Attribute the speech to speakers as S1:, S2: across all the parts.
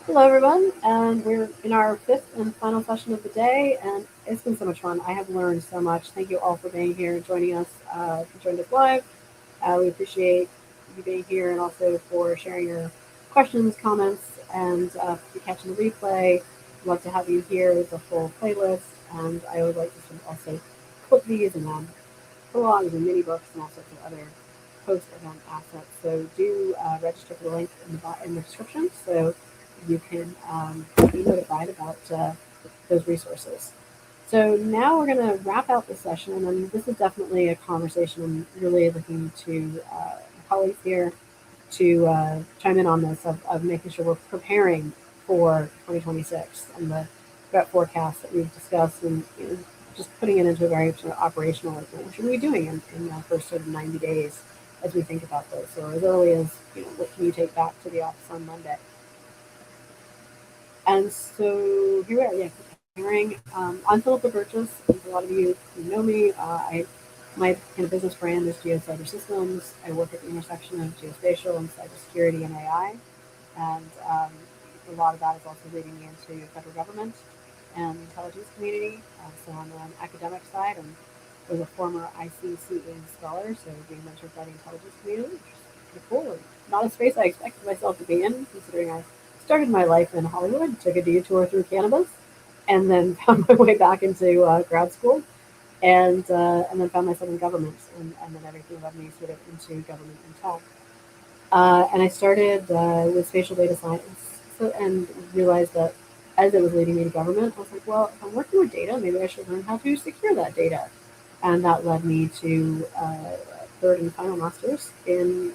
S1: Hello, everyone, and we're in our fifth and final session of the day, and it's been so much fun. I have learned so much. Thank you all for being here and joining us. If you joined us live, we appreciate you being here, and also for sharing your questions, comments, and if you're catching the replay, I'd love to have you here with a full playlist. And I always like to sort of also clip these and blogs and mini books and all sorts of other post-event assets. So do register for the link in the description so you can be notified about those resources. So now we're going to wrap out the session, and this is definitely a conversation I'm really looking to colleagues here to chime in on this of making sure we're preparing for 2026 and the threat forecast that we've discussed, and just putting it into a very sort of operational, like what should we be doing in the first sort of 90 days as we think about this, or as early as what can you take back to the office on Monday. And so here we are, yeah, preparing. I'm Philippa Burgess. A lot of you who know me. My kind of business brand is Geo Cyber Systems. I work at the intersection of geospatial and cybersecurity and AI. And a lot of that is also leading me into federal government and the intelligence community. So on an academic side, and was a former ICCA scholar, so being mentored by the intelligence community, which is pretty cool. And not a space I expected myself to be in, considering I started my life in Hollywood, took a detour through cannabis, and then found my way back into grad school, and then found myself in government, and then everything led me sort of into government and tech. And I started with spatial data science, and realized that as it was leading me to government, I was like, well, if I'm working with data, maybe I should learn how to secure that data. And that led me to third and final master's in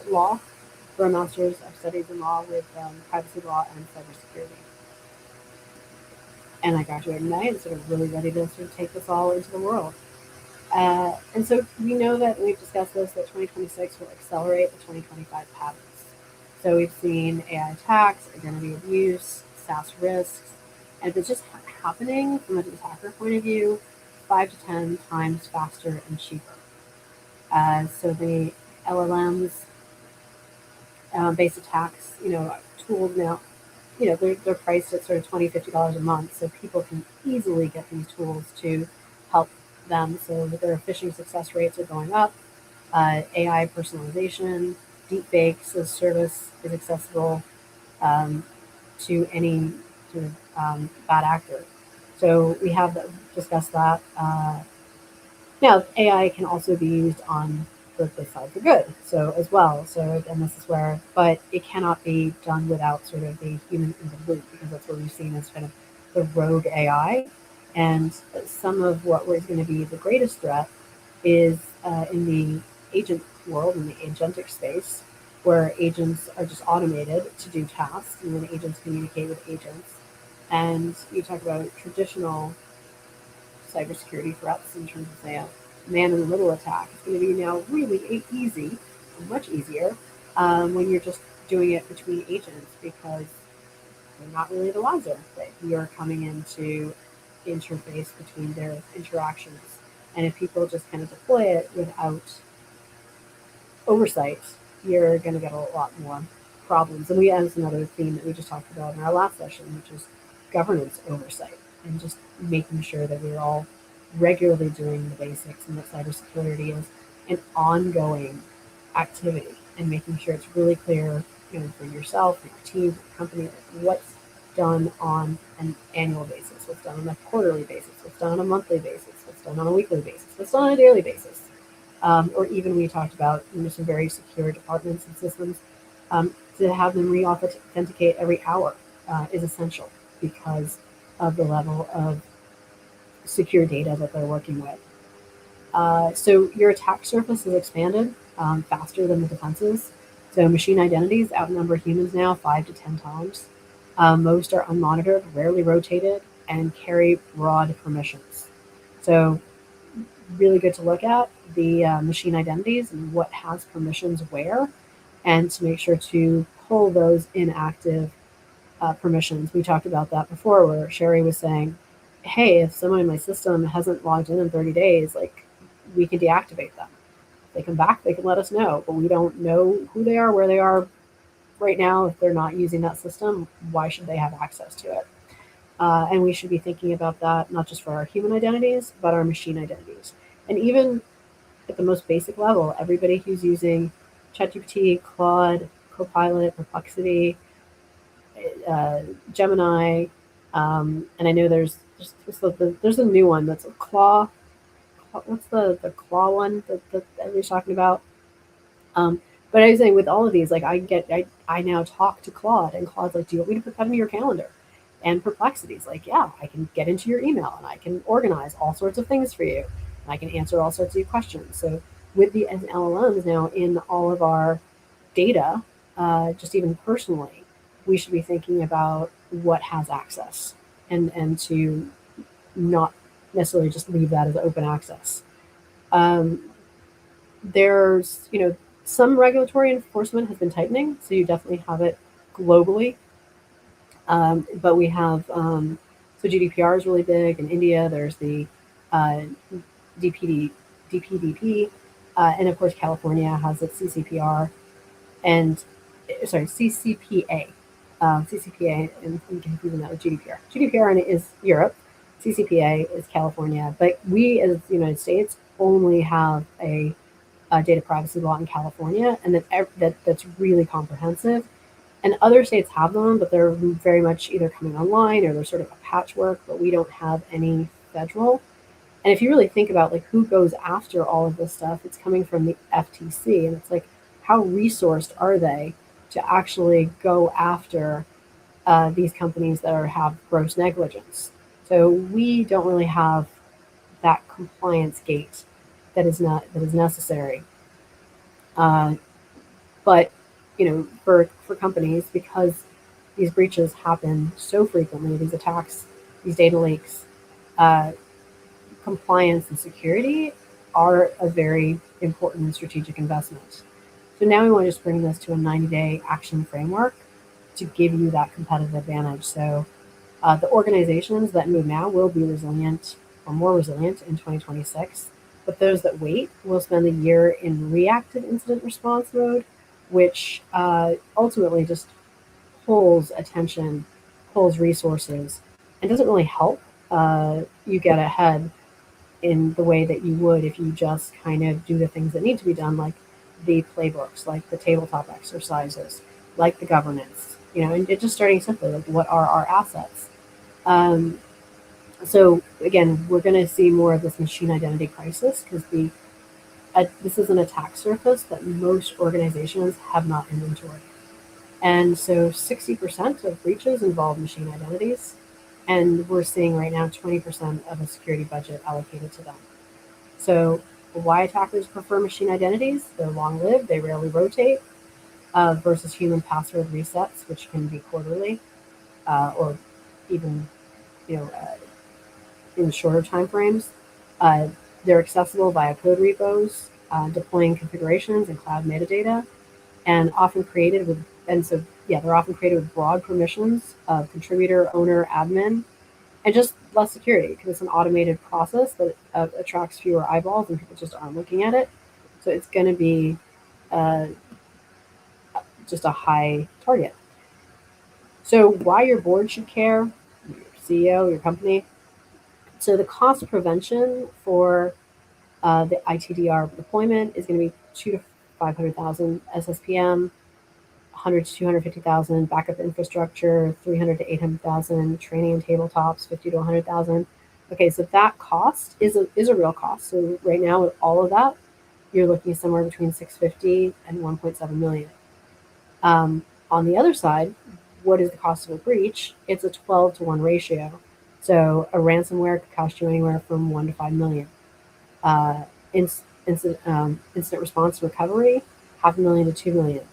S1: law, for a master's of studies in law with privacy law and cybersecurity. And I graduated in May and sort of really ready to sort of take this all into the world. And so we know that we've discussed this, that 2026 will accelerate the 2025 patterns. So we've seen AI attacks, identity abuse, SaaS risks, and if it's just happening from an attacker point of view, 5 to 10 times faster and cheaper. So the LLMs, based attacks, tools now, they're priced at sort of $20, $50 a month, so people can easily get these tools to help them. So their phishing success rates are going up. AI personalization, deepfakes as service is accessible to any sort of bad actor. So we have discussed that. Now, AI can also be used on the side for good, so as well. So again, this is where, but it cannot be done without sort of the human in the loop, because that's what we've seen as kind of the rogue AI. And some of what was going to be the greatest threat is in the agent world, in the agentic space, where agents are just automated to do tasks, and then agents communicate with agents. And you talk about traditional cybersecurity threats in terms of, say, a man in the middle attack. It's going to be now really easy, much easier, when you're just doing it between agents, because they're not really the wiser, that you're coming into interface between their interactions. And if people just kind of deploy it without oversight, you're going to get a lot more problems. And that's another theme that we just talked about in our last session, which is governance oversight, and just making sure that we're all regularly doing the basics, and that cybersecurity is an ongoing activity, and making sure it's really clear, for yourself, for your team, for your company, what's done on an annual basis, what's done on a quarterly basis, what's done on a monthly basis, what's done on a weekly basis, what's done on a daily basis. Or even we talked about some very secure departments and systems, to have them re-authenticate every hour is essential, because of the level of secure data that they're working with. So your attack surface is expanded faster than the defenses. So machine identities outnumber humans now 5 to 10 times. Most are unmonitored, rarely rotated, and carry broad permissions. So really good to look at the machine identities and what has permissions where, and to make sure to pull those inactive permissions. We talked about that before, where Sherry was saying, hey, if someone in my system hasn't logged in 30 days, like, we can deactivate them. If they come back, they can let us know, but we don't know who they are, where they are, right now, if they're not using that system, why should they have access to it? And we should be thinking about that not just for our human identities, but our machine identities. And even at the most basic level, everybody who's using ChatGPT, Claude, Copilot, Perplexity, uh, Gemini, and I know there's a new one that's a Claw. What's the Claw one that everybody's talking about? Um, but I was saying with all of these, like I now talk to Claude, and Claude's like, "Do you want me to put that in your calendar?" And Perplexity's like, "Yeah, I can get into your email and I can organize all sorts of things for you, and I can answer all sorts of your questions." So with the LLMs now in all of our data, just even personally, we should be thinking about what has access, and to not necessarily just leave that as open access. Um, there's, some regulatory enforcement has been tightening, so you definitely have it globally. But we have, so GDPR is really big in India. There's the uh, DPD, DPDP, and of course California has its CCPR and sorry CCPA, CCPA, and I'm confusing that with GDPR. GDPR is Europe, CCPA is California, but we as the United States only have a data privacy law in California, and that's really comprehensive. And other states have them, but they're very much either coming online or they're sort of a patchwork. But we don't have any federal. And if you really think about like who goes after all of this stuff, it's coming from the FTC, and it's like how resourced are they to actually go after these companies that have gross negligence? So we don't really have that compliance gate that is necessary. Uh, but for companies, because these breaches happen so frequently, these attacks, these data leaks, uh, compliance and security are a very important strategic investment. So now we want to just bring this to a 90-day action framework to give you that competitive advantage. So the organizations that move now will be resilient or more resilient in 2026, but those that wait will spend a year in reactive incident response mode, which ultimately just pulls attention, pulls resources, and doesn't really help you get ahead in the way that you would if you just kind of do the things that need to be done, like the playbooks, like the tabletop exercises, like the governance, and just starting simply, like what are our assets? Um, so again, we're going to see more of this machine identity crisis because this is an attack surface that most organizations have not inventoried. And so 60% of breaches involve machine identities, and we're seeing right now 20% of a security budget allocated to them. So why attackers prefer machine identities? They're long-lived, they rarely rotate, versus human password resets, which can be quarterly, or even you know uh, in shorter time frames. Uh, they're accessible via code repos, deploying configurations and cloud metadata, and often created with and so yeah, they're often created with broad permissions of contributor, owner, admin, and just less security because it's an automated process that attracts fewer eyeballs and people just aren't looking at it. So it's going to be uh, just a high target. So why your board should care, your CEO, your company. So the cost of prevention for the ITDR deployment is going to be 2 to 500,000 SSPM, 100 to 250,000 backup infrastructure, 300 to 800,000 training and tabletops, 50 to 100,000. Okay, so that cost is a real cost. So right now with all of that, you're looking somewhere between 650 and 1.7 million. On the other side, what is the cost of a breach? It's a 12 to 1 ratio. So a ransomware could cost you anywhere from 1 to 5 million. Uh, incident response recovery, 500,000 to 2 million.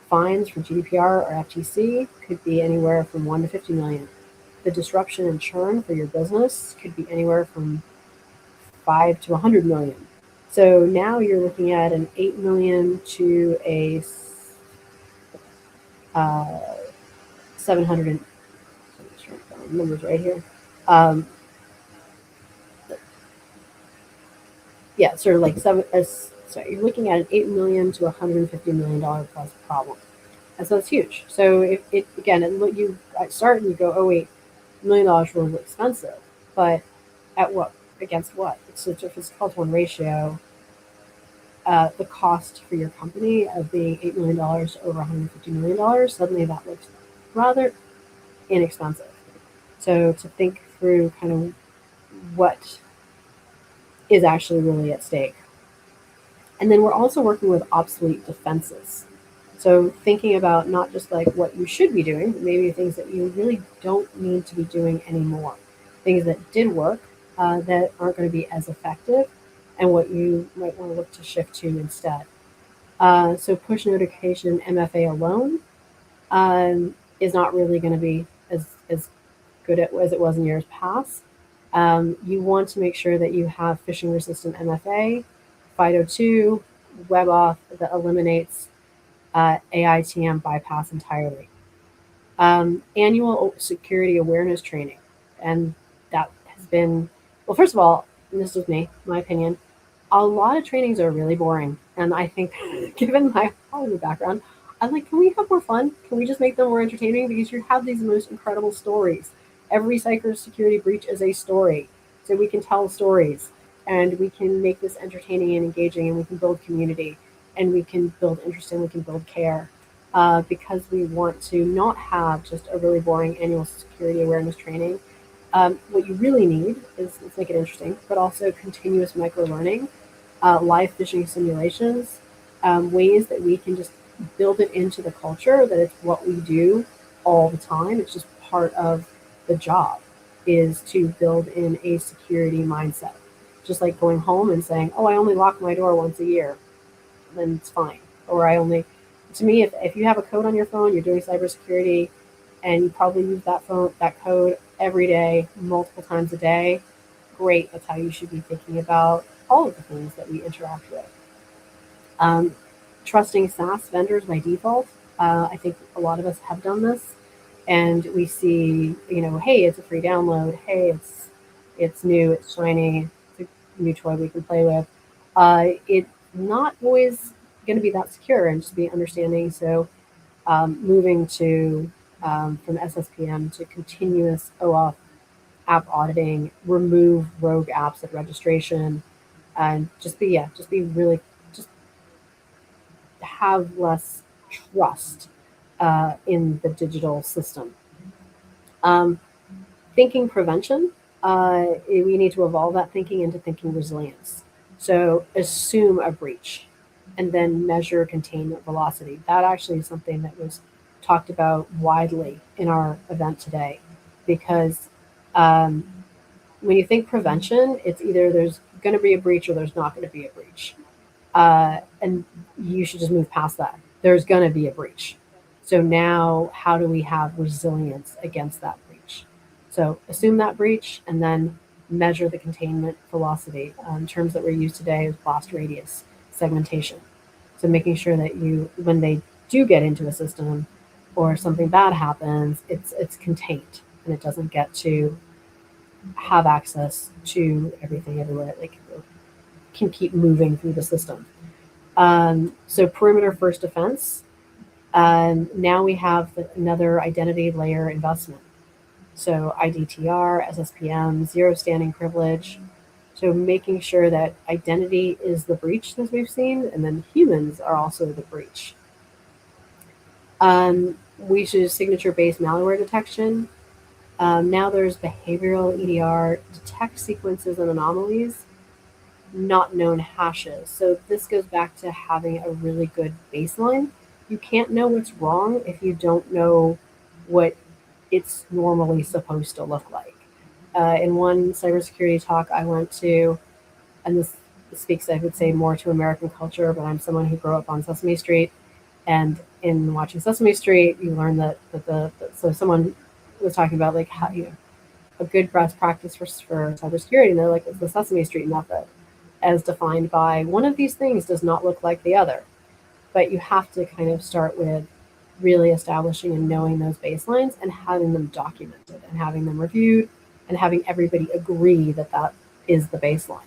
S1: Fines for GDPR or FTC could be anywhere from 1 to 50 million. The disruption and churn for your business could be anywhere from 5 to 100 million. So now you're looking at an 8 million to a 700, numbers right here. Um, yeah, sort of like you're looking at an $8 million to $150 million plus problem. And so it's huge. So it again, and what you start and you go, oh wait, $1 million is really expensive, but at what, against what? It's if it's 12 to 1 ratio, the cost for your company of being $8 million to over $150 million, suddenly that looks rather inexpensive. So to think through kind of what is actually really at stake. And then we're also working with obsolete defenses. So thinking about not just like what you should be doing, but maybe things that you really don't need to be doing anymore. Things that did work that aren't going to be as effective, and what you might want to look to shift to instead. So push notification MFA alone is not really going to be as good as it was in years past. You want to make sure that you have phishing resistant MFA, FIDO2, WebAuth that eliminates AITM bypass entirely. Annual security awareness training. And that has been, well, first of all, and this is me, my opinion, a lot of trainings are really boring. And I think, given my Hollywood background, I'm like, can we have more fun? Can we just make them more entertaining? Because you have these most incredible stories. Every cybersecurity breach is a story. So we can tell stories and we can make this entertaining and engaging, and we can build community and we can build interest and we can build care. Because we want to not have just a really boring annual security awareness training. What you really need is, let's make it interesting, but also continuous micro learning, live phishing simulations, ways that we can just build it into the culture that it's what we do all the time. It's just part of the job, is to build in a security mindset. Just like going home and saying, oh, I only lock my door once a year, then it's fine. Or I only, to me, if you have a code on your phone, you're doing cybersecurity, and you probably use that code every day, multiple times a day, great. That's how you should be thinking about all of the things that we interact with. Um, Trusting SaaS vendors by default. I think a lot of us have done this, and we see, hey, it's a free download. Hey, it's new, it's shiny, it's a new toy we can play with. It's not always going to be that secure and just be understanding. So moving to from SSPM to continuous OAuth app auditing, remove rogue apps at registration, and just be really, just have less trust in the digital system. Um, Thinking prevention, we need to evolve that thinking into thinking resilience. So assume a breach and then measure containment velocity. That actually is something that was talked about widely in our event today, because um, when you think prevention, it's either there's going to be a breach or there's not going to be a breach. And you should just move past that. There's going to be a breach. So now, how do we have resilience against that breach? So assume that breach and then measure the containment velocity. Terms that were used today is blast radius segmentation. So making sure that when they do get into a system or something bad happens, it's contained and it doesn't get to have access to everything everywhere. They can keep moving through the system. So perimeter first defense. Now we have another identity layer investment. So IDTR, SSPM, zero standing privilege. So making sure that identity is the breach, as we've seen, and then humans are also the breach. We should signature-based malware detection. Now there's behavioral EDR, detect sequences and anomalies, not known hashes. So this goes back to having a really good baseline. You can't know what's wrong if you don't know what it's normally supposed to look like. In one cybersecurity talk I went to, and this speaks, I would say, more to American culture, but I'm someone who grew up on Sesame Street. And in watching Sesame Street, you learn that so someone was talking about like how a good best practice for cybersecurity, and they're like, it's the Sesame Street method, as defined by one of these things does not look like the other. But you have to kind of start with really establishing and knowing those baselines and having them documented and having them reviewed and having everybody agree that that is the baseline.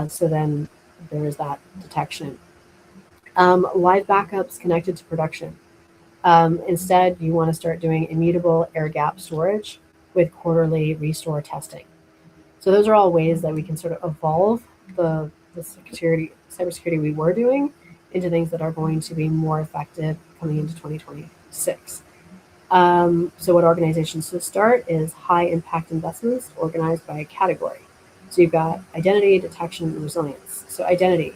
S1: So then there is that detection. Live backups connected to production. Instead, you want to start doing immutable air gap storage with quarterly restore testing. So those are all ways that we can sort of evolve the cybersecurity we were doing into things that are going to be more effective coming into 2026. So what organizations should start is high impact investments organized by category. So you've got identity, detection, and resilience. So identity,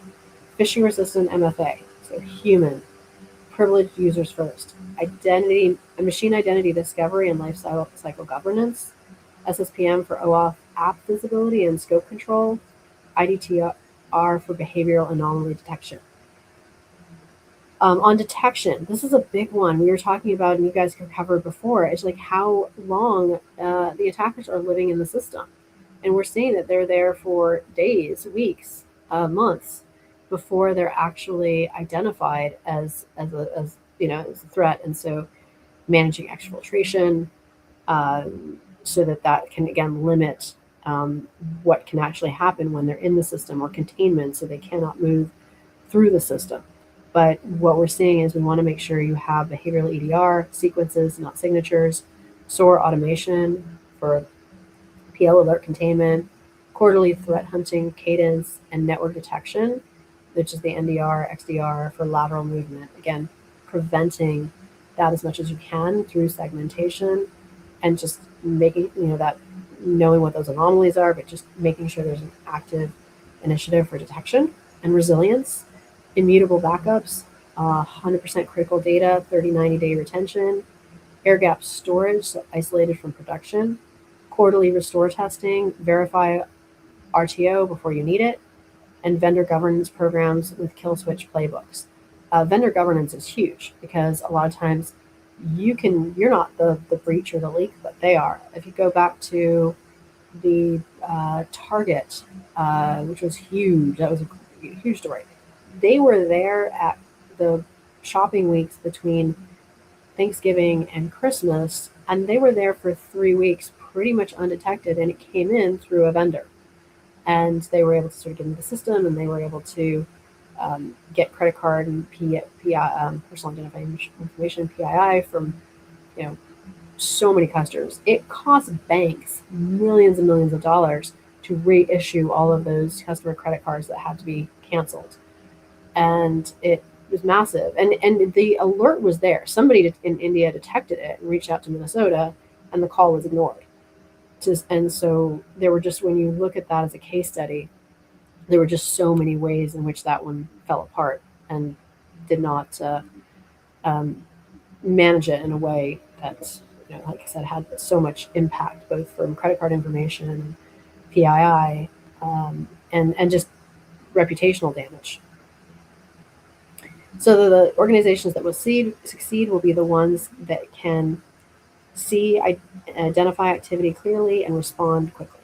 S1: phishing resistant MFA, so human, privileged users first. Identity, machine identity discovery and life cycle governance. SSPM for OAuth app visibility and scope control. IDTR for behavioral anomaly detection. On detection, this is a big one we were talking about, and you guys covered before. It's like how long the attackers are living in the system, and we're seeing that they're there for days, weeks, months before they're actually identified as as a threat. And so, managing exfiltration so that can again limit what can actually happen when they're in the system, or containment so they cannot move through the system. But what we're seeing is we want to make sure you have behavioral EDR sequences, not signatures, SOAR automation for PL alert containment, quarterly threat hunting cadence, and network detection, which is the NDR, XDR for lateral movement. Again, preventing that as much as you can through segmentation and just making, that knowing what those anomalies are, but just making sure there's an active initiative for detection and resilience. Immutable backups, 100% critical data, 90-day retention, air gap storage, so isolated from production, quarterly restore testing, verify RTO before you need it, and vendor governance programs with kill switch playbooks. Vendor governance is huge because a lot of times you're not the breach or the leak, but they are. If you go back to the Target, which was huge, that was a huge story. They were there at the shopping weeks between Thanksgiving and Christmas, and they were there for 3 weeks pretty much undetected, and it came in through a vendor. And they were able to sort of get into the system, and they were able to get credit card and personal identifying information, PII, from so many customers. It costs banks millions and millions of dollars to reissue all of those customer credit cards that had to be canceled. And it was massive. And the alert was there. Somebody in India detected it and reached out to Minnesota, and the call was ignored. And so there were just, when you look at that as a case study, there were just so many ways in which that one fell apart and did not manage it in a way that, like I said, had so much impact, both from credit card information, PII, and just reputational damage. So the organizations that will succeed will be the ones that can see, identify activity clearly, and respond quickly.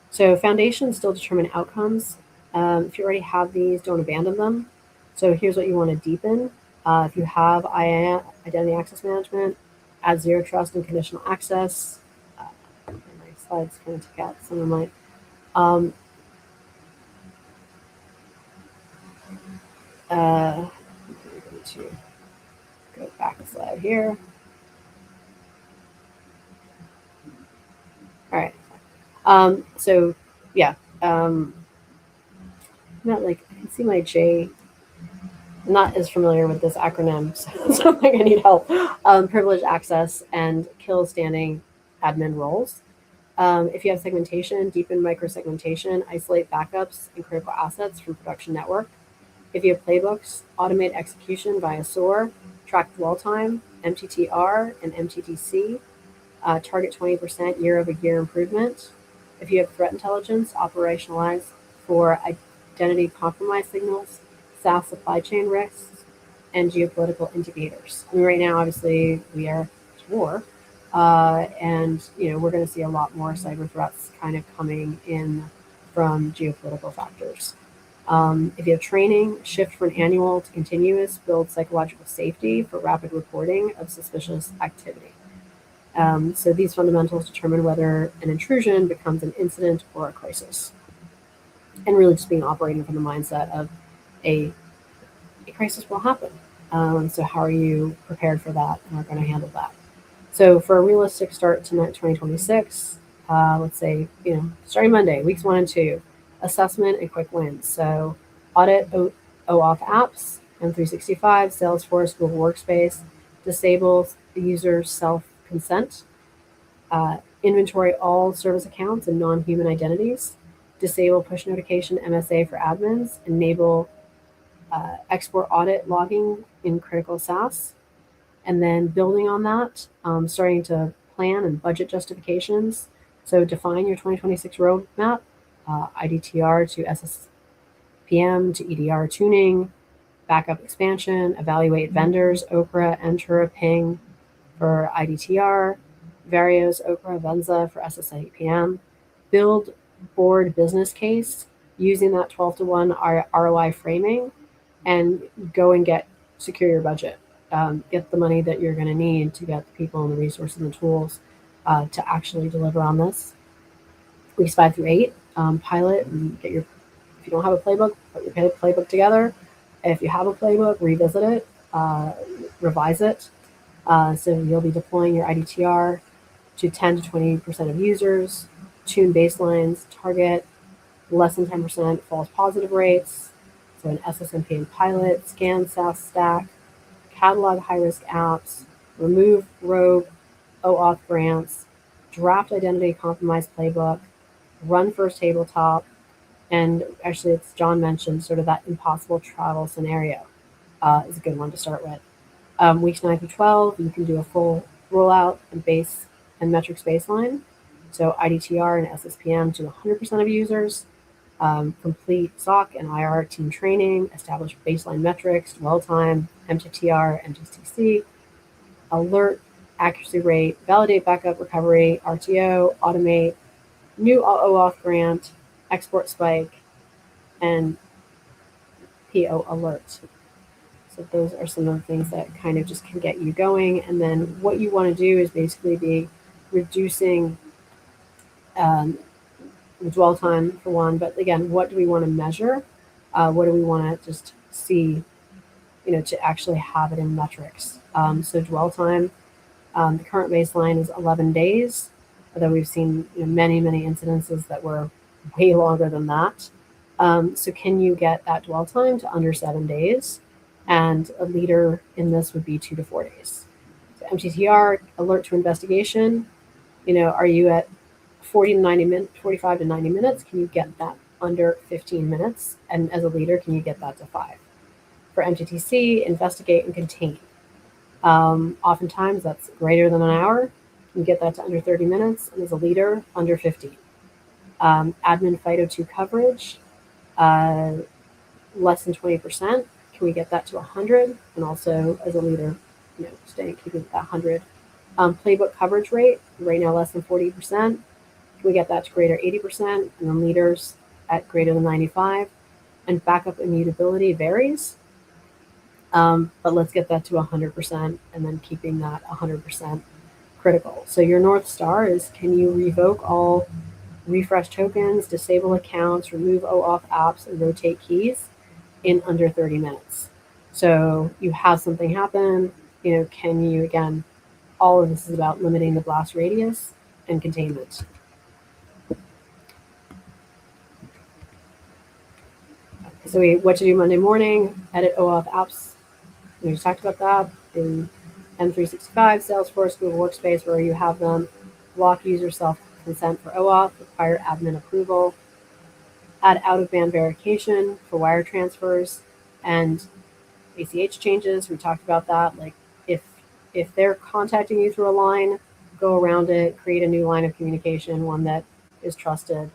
S1: So foundations still determine outcomes. If you already have these, don't abandon them. So here's what you want to deepen. If you have identity access management, add zero trust and conditional access. My slides kind of took out some of my. I'm going to go back a slide here. All right. So yeah, not like, I can see my J. I'm not as familiar with this acronym, so I'm going to need help. Privileged access and kill standing admin roles. If you have segmentation, deepen microsegmentation, isolate backups and critical assets from production network. If you have playbooks, automate execution via SOAR, track dwell time, MTTR, and MTTC. Target 20% year-over-year improvement. If you have threat intelligence, operationalize for identity compromise signals, SaaS supply chain risks, and geopolitical indicators. I mean, right now, obviously, we are at war, and we're going to see a lot more cyber threats kind of coming in from geopolitical factors. If you have training, shift from annual to continuous, build psychological safety for rapid reporting of suspicious activity. So these fundamentals determine whether an intrusion becomes an incident or a crisis. And really just being operating from the mindset of a crisis will happen. So how are you prepared for that and are going to handle that? So for a realistic start to 2026, let's say, starting Monday, weeks 1 and 2, assessment and quick wins. So audit OAuth apps, M365, Salesforce, Google Workspace, disable user self-consent, inventory all service accounts and non-human identities, disable push notification MSA for admins, enable export audit logging in critical SaaS, and then building on that, starting to plan and budget justifications. So define your 2026 roadmap, IDTR to SSPM to EDR tuning, backup expansion, evaluate vendors, Okra, Entra, Ping for IDTR, Varios, Okra, Venza for SSAPM, build board business case using that 12-to-1 ROI framing, and go and secure your budget. Get the money that you're going to need to get the people and the resources and the tools to actually deliver on this. Weeks 5 through 8, pilot and get your. If you don't have a playbook, put your playbook together. If you have a playbook, revisit it, revise it. So you'll be deploying your IDTR to 10 to 20% of users, tune baselines, target less than 10% false positive rates. So an SSMP pilot, scan SaaS stack, catalog high-risk apps, remove rogue OAuth grants, draft identity compromise playbook, run first tabletop, and actually, it's John mentioned sort of that impossible travel scenario is a good one to start with. Weeks 9 through 12, you can do a full rollout and base and metrics baseline. So IDTR and SSPM to 100% of users, complete SOC and IR team training, establish baseline metrics, dwell time, MTTR, MTTC, alert accuracy rate, validate backup recovery, RTO, automate, new OAuth grant, export spike, and PO alert. So those are some of the things that kind of just can get you going. And then what you want to do is basically be reducing dwell time for one. But again, what do we want to measure? What do we want to just see, to actually have it in metrics? So dwell time, the current baseline is 11 days, although we've seen many, many incidences that were way longer than that. So can you get that dwell time to under 7 days? And a leader in this would be 2 to 4 days. So MTTR, alert to investigation, are you at 45 to 90 minutes? Can you get that under 15 minutes? And as a leader, can you get that to 5? For MTTC, investigate and contain. Oftentimes that's greater than an hour. Can you get that to under 30 minutes? And as a leader, under 15. Admin FIDO2 coverage, less than 20%. Can we get that to 100? And also as a leader, keeping that 100. Playbook coverage rate, right now less than 40%. Can we get that to greater 80%? And then leaders at greater than 95. And backup immutability varies. But let's get that to 100% and then keeping that 100% critical. So your North Star is, can you revoke all refresh tokens, disable accounts, remove OAuth apps, and rotate keys in under 30 minutes? So you have something happen, can you, again, all of this is about limiting the blast radius and containment. So what to do Monday morning, edit OAuth apps. We just talked about that in M365, Salesforce, Google Workspace, where you have them. Block user self-consent for OAuth, require admin approval. Add out-of-band verification for wire transfers and ACH changes. We talked about that. Like if they're contacting you through a line, go around it, create a new line of communication, one that is trusted,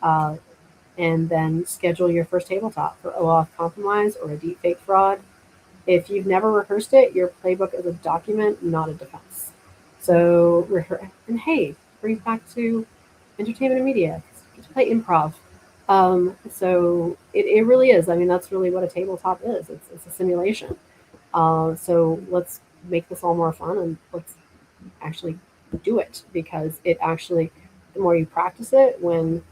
S1: and then schedule your first tabletop for OAuth compromise or a deepfake fraud. If you've never rehearsed it, your playbook is a document, not a defense. So, and hey, brings back to entertainment and media. Get to play improv. So it really is. I mean, that's really what a tabletop is. It's a simulation. So let's make this all more fun and let's actually do it, because it actually, the more you practice it, when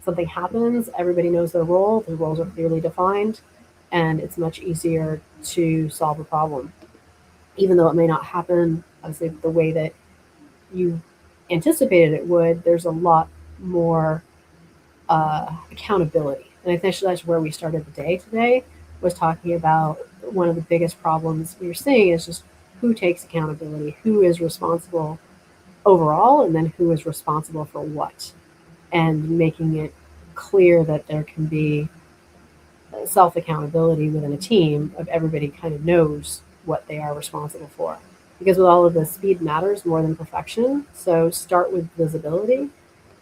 S1: something happens, everybody knows their role. The roles are clearly defined, and it's much easier to solve a problem, even though it may not happen obviously the way that you anticipated it would. There's a lot more accountability, and I think that's where we started the day today. Was talking about one of the biggest problems we're seeing is just who takes accountability, who is responsible overall, and then who is responsible for what, and making it clear that there can be self accountability within a team of everybody kind of knows what they are responsible for. Because with all of this, speed matters more than perfection. So start with visibility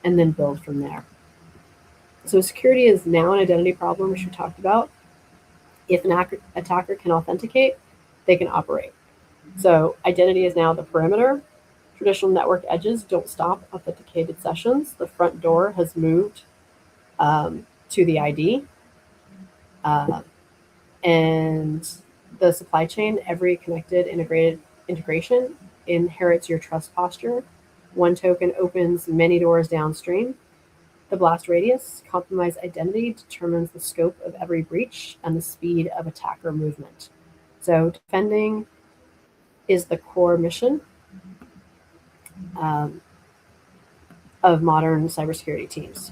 S1: and then build from there. So security is now an identity problem, which we talked about. If an attacker can authenticate, they can operate. So identity is now the perimeter. Traditional network edges don't stop authenticated sessions. The front door has moved to the ID. Uh, and the supply chain, every connected integrated integration inherits your trust posture. One token opens many doors downstream. The blast radius, compromised identity, determines the scope of every breach and the speed of attacker movement. So defending is the core mission um, of modern cybersecurity teams.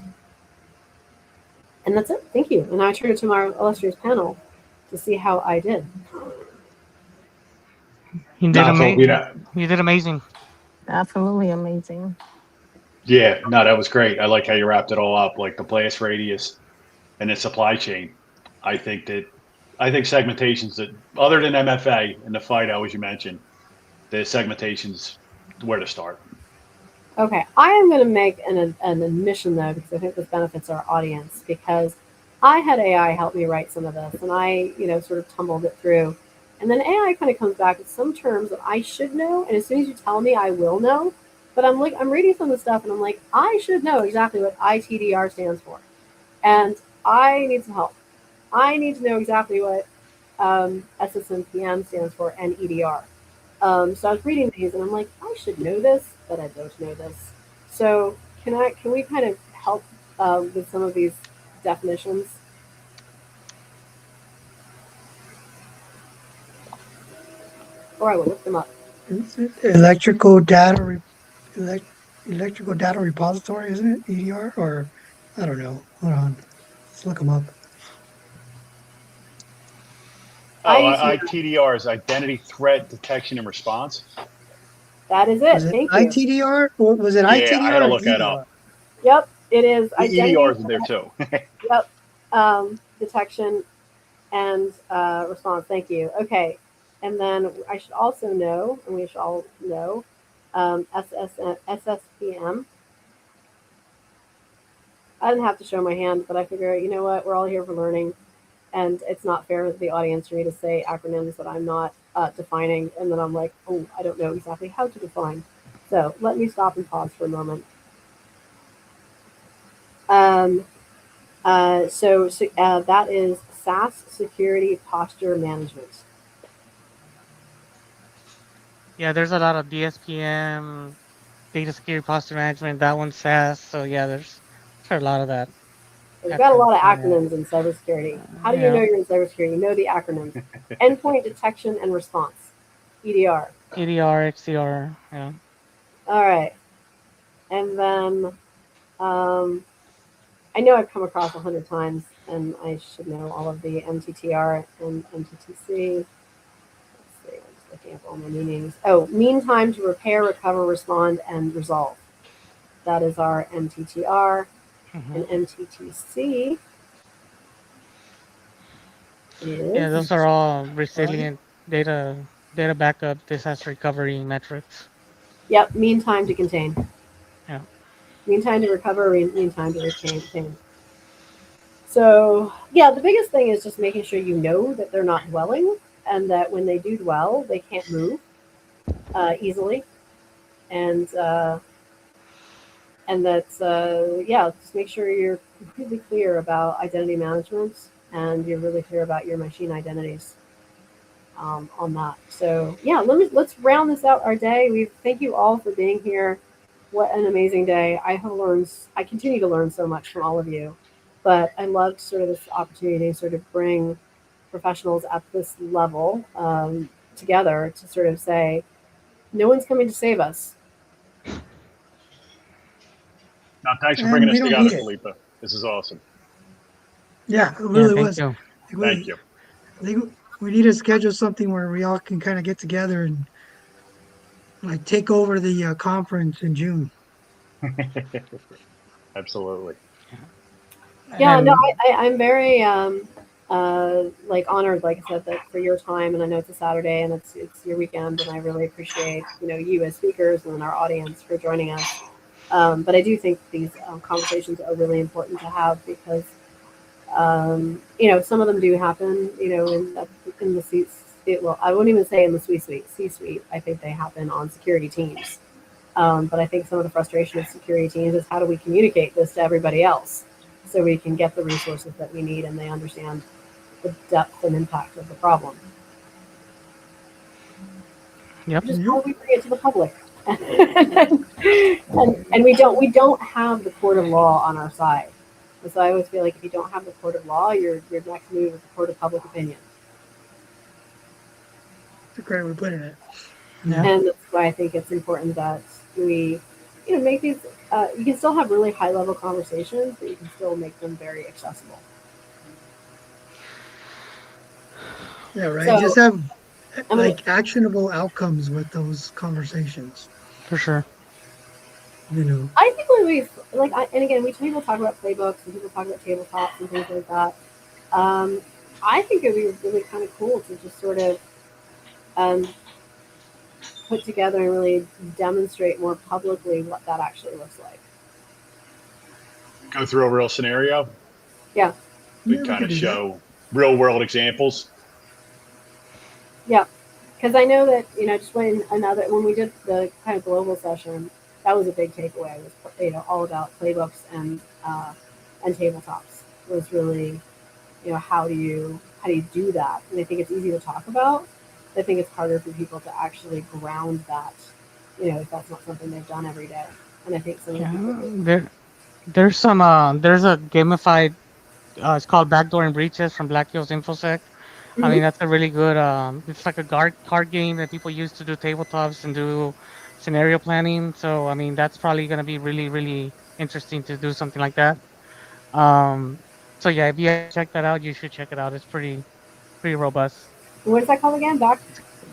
S1: And that's it. Thank you. And now I turn it to my illustrious panel to see how I did.
S2: You did amazing. You did amazing.
S3: Absolutely amazing.
S4: Yeah, no, that was great. I like how you wrapped it all up, like the blast radius and the supply chain. I think that I think segmentations that other than MFA and the FIDO, as you mentioned, the segmentations where to start.
S1: Okay, I am going to make an admission though, because I think this benefits our audience. Because I had AI help me write some of this, and I, sort of tumbled it through, and then AI kind of comes back with some terms that I should know, and as soon as you tell me, I will know. But I'm reading some of the stuff, and I'm like, I should know exactly what ITDR stands for, and I need some help. I need to know exactly what SSMPM stands for and EDR. So I was reading these and I'm like, I should know this, but I don't know this. So can we kind of help with some of these definitions? Or I will look them up.
S5: Electrical data repository, isn't it? EDR, or I don't know. Hold on, let's look them up.
S4: Oh, ITDR is Identity Threat Detection and Response.
S1: That is it.
S5: Was it
S1: Thank you.
S5: ITDR, or was it ITDR?
S4: Yeah, I had to look
S5: EDR?
S4: that up.
S1: Yep, it is.
S4: EDR is there too.
S1: Yep. Detection and response. Thank you. Okay. And then I should also know, and we should all know, SSPM. I didn't have to show my hand, but I figure, you know what, we're all here for learning, and it's not fair to the audience for me to say acronyms that I'm not defining, and then I'm like, oh, I don't know exactly how to define. So let me stop and pause for a moment. That is SaaS Security Posture Management.
S2: Yeah, there's a lot of DSPM, data security posture management. That one's SaaS. So yeah, there's a lot of that.
S1: We've got a lot of acronyms in cybersecurity. How do you know you're in cybersecurity? You know the acronyms. Endpoint detection and response, EDR.
S2: EDR, XDR, yeah.
S1: All right. And then I know I've come across 100 times, and I should know all of the MTTR and MTTC. Let's see, I'm just looking up all my meanings. Oh, mean time to repair, recover, respond, and resolve. That is our MTTR. And MTTC is...
S2: Yeah, those are all resilient data backup, disaster recovery metrics.
S1: Yep, mean time to contain.
S2: Yeah.
S1: Mean time to recover, mean time to contain. So yeah, the biggest thing is just making sure you know that they're not dwelling, and that when they do dwell, they can't move easily, and that's just make sure you're completely clear about identity management, and you're really clear about your machine identities on that. So yeah, let's round this out our day. We thank you all for being here. What an amazing day! I continue to learn so much from all of you, but I loved sort of this opportunity to sort of bring professionals at this level together to sort of say, no one's coming to save us.
S4: Now, thanks for
S5: And
S4: bringing
S5: we
S4: us
S5: don't
S4: together,
S5: need it.
S4: Felipe. This is awesome.
S5: Yeah, it
S2: Yeah,
S5: really
S2: thank
S5: was.
S2: you.
S5: I
S4: Thank
S5: think
S4: you.
S5: I think we need to schedule something where we all can kind of get together and like take over the conference in June.
S4: Absolutely.
S1: Yeah, no,
S2: And
S1: I'm very like honored, like I said, that for your time, and I know it's a Saturday and it's your weekend, and I really appreciate you as speakers and our audience for joining us. But I do think these conversations are really important to have because some of them do happen, in the seats. Well, I wouldn't even say in the C-suite. I think they happen on security teams. But I think some of the frustration of security teams is how do we communicate this to everybody else so we can get the resources that we need and they understand the depth and impact of the problem,
S2: yep,
S1: which is
S5: Yep.
S1: how we bring it to the public. And we don't have the court of law on our side. And so I always feel like if you don't have the court of law, your next move is the court of public opinion.
S5: It's a great way of putting it.
S2: yeah,
S1: And that's why I think it's important that we, make these. You can still have really high level conversations, but you can still make them very accessible.
S5: Yeah, right. Just
S1: So
S5: have
S1: I'm gonna.
S5: like actionable outcomes with those conversations.
S2: for sure.
S5: You know,
S1: I think when we and again, people talk about playbooks and people talk about tabletops and things like that. Um, I think it would be really kind of cool to just sort of um, put together and really demonstrate more publicly what that actually looks like.
S4: Go through a real scenario.
S1: Yeah,
S4: We
S5: yeah, we
S4: kind
S5: could
S4: of
S5: do that.
S4: show real world examples.
S1: yeah. Because I know that just when we did the kind of global session, that was a big takeaway. Was all about playbooks and tabletops. Was really how do you do that? And I think it's easy to talk about. I think it's harder for people to actually ground that. If that's not something they've done every day. And I think some of the
S2: Yeah,
S1: people who
S2: there's a gamified. It's called Backdoor and Breaches from Black Hills InfoSec. I mean,
S1: Mhm.
S2: that's a really good. It's like a card game that people use to do tabletops and do scenario planning. So I mean, that's probably gonna be really interesting to do something like that. Um, so yeah, if you haven't checked that out, you should check it out. It's pretty robust.
S1: What is that called again? Back.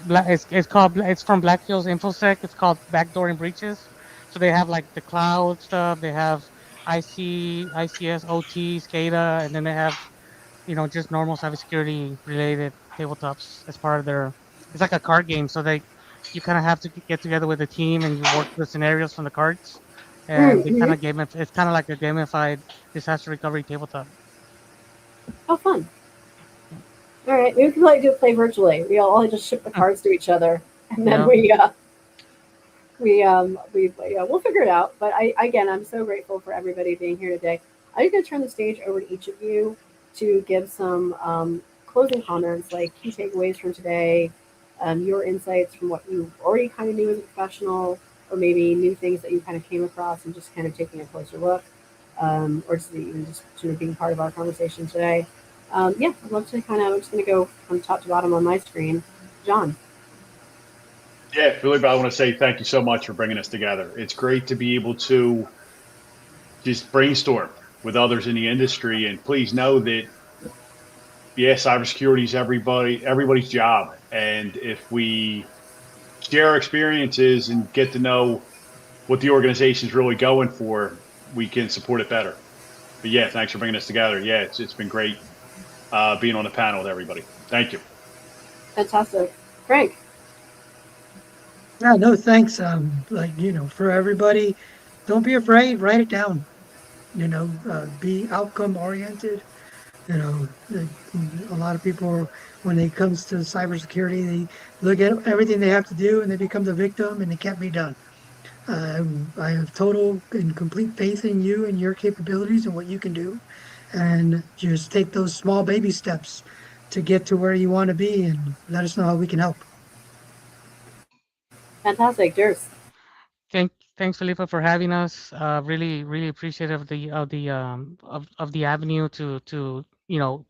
S2: It's from Black Hills InfoSec. It's called Backdoor and Breaches. So they have like the cloud stuff. They have ICS, OT, SCADA, and then they have just normal cybersecurity related tabletops as part of their. It's like a card game, so you kind of have to get together with a team and you work the scenarios from the cards, and they kind
S1: Mm-hmm.
S2: of game it. It's kind of like a gamified disaster recovery tabletop.
S1: Oh, fun. All right, maybe we can do play virtually. We all just ship the
S2: Hmm,
S1: cards to each other, and then
S2: yeah,
S1: we'll figure it out. But again, I'm so grateful for everybody being here today. I'm going to turn the stage over to each of you to give some closing comments, like key takeaways from today, your insights from what you already kind of knew as a professional, or maybe new things that you kind of came across and just kind of taking a closer look, or just even just sort of being part of our conversation today. Yeah, I'd love to I'm just going to go from top to bottom on my screen. John.
S4: Yeah, Philip, I want to say thank you so much for bringing us together. It's great to be able to just brainstorm with others in the industry. And please know that, yeah, cybersecurity is everybody's job. And if we share our experiences and get to know what the organization is really going for, we can support it better. But yeah, thanks for bringing us together. Yeah, it's been great being on the panel with everybody. Thank you.
S1: Fantastic. Frank.
S5: Yeah, no, thanks. Like, for everybody, don't be afraid, write it down. Be outcome oriented. A lot of people, when it comes to cybersecurity, they look at everything they have to do and they become the victim and it can't be done. I have total and complete faith in you and your capabilities and what you can do. And just take those small baby steps to get to where you want to be and let us know how we can help.
S1: Fantastic. Durs.
S2: thanks Felipe for having us. Really appreciative of the avenue to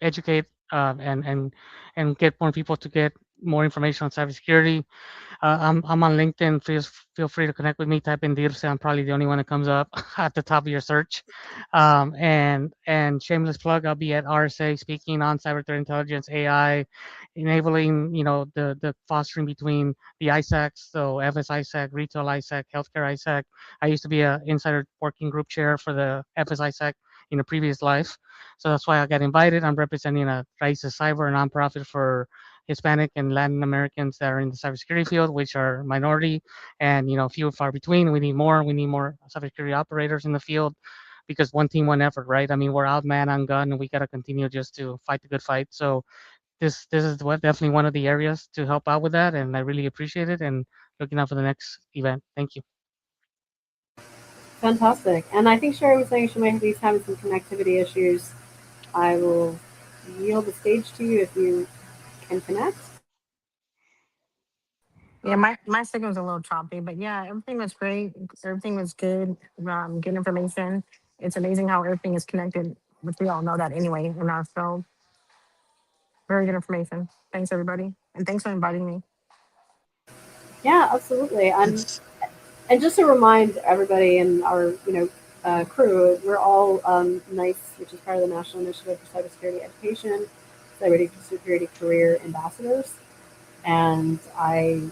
S2: educate and get more people to get more information on cybersecurity. I'm on LinkedIn. Feel free to connect with me. Type in Dirce. I'm probably the only one that comes up at the top of your search. And shameless plug, I'll be at RSA speaking on cyber threat intelligence, AI, enabling the fostering between the ISACs, so FS ISAC, retail ISAC, healthcare ISAC. I used to be a insider working group chair for the FS ISAC in a previous life, so that's why I got invited. I'm representing a Raíces Cyber, a nonprofit for Hispanic and Latin Americans that are in the cybersecurity field, which are minority and few and far between. We need more. We need more cybersecurity operators in the field because one team, one effort, right? I mean, we're out man on gun, and we got to continue just to fight the good fight. So this is definitely one of the areas to help out with that, and I really appreciate it. And looking out for the next event. Thank you.
S1: Fantastic. And I think Sherry was saying she might be having some connectivity issues. I will yield the stage to you if you can connect.
S3: Yeah, my signal's a little choppy, but yeah, everything was great. Everything was good. Good information. It's amazing how everything is connected, which we all know that anyway in our field. Very good information. Thanks everybody, and thanks for inviting me.
S1: Yeah, absolutely.
S5: It's
S1: And just to remind everybody in our crew, we're all NICE, which is part of the National Initiative for Cybersecurity Education, Cybersecurity Career Ambassadors, and I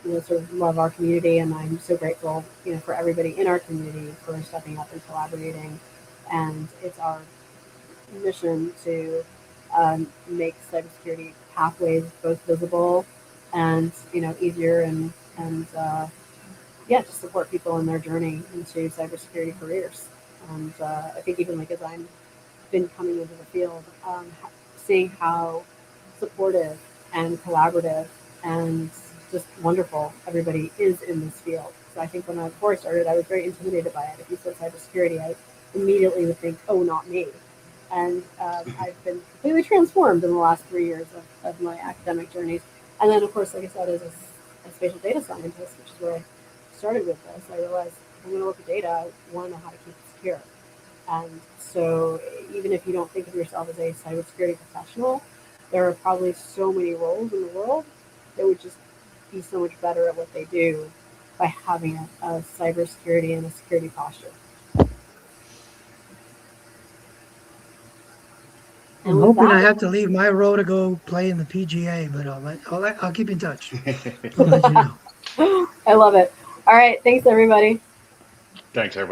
S1: sort of love our community, and I'm so grateful for everybody in our community for stepping up and collaborating, and it's our mission to make cybersecurity pathways both visible and easier and yeah, just support people in their journey into cybersecurity careers. And I think even like as I'm been coming into the field, seeing how supportive and collaborative and just wonderful everybody is in this field. So I think before I started, I was very intimidated by it. If you said cybersecurity, I immediately would think, oh, not me. And I've been completely transformed in the last 3 years of my academic journeys. And then, of course, like I said, as a spatial data scientist, which is where I started with this, I realized if I'm going to look at data, I want to know how to keep it secure. And so, even if you don't think of yourself as a cybersecurity professional, there are probably so many roles in the world that would just be so much better at what they do by having a cybersecurity and a security posture.
S5: I'm
S1: And with
S5: hoping I
S1: that,
S5: have to leave my role to go play in the PGA, but I'll keep in touch. I'll let you know.
S1: I love it. All right. Thanks, everybody.
S4: Thanks, everybody.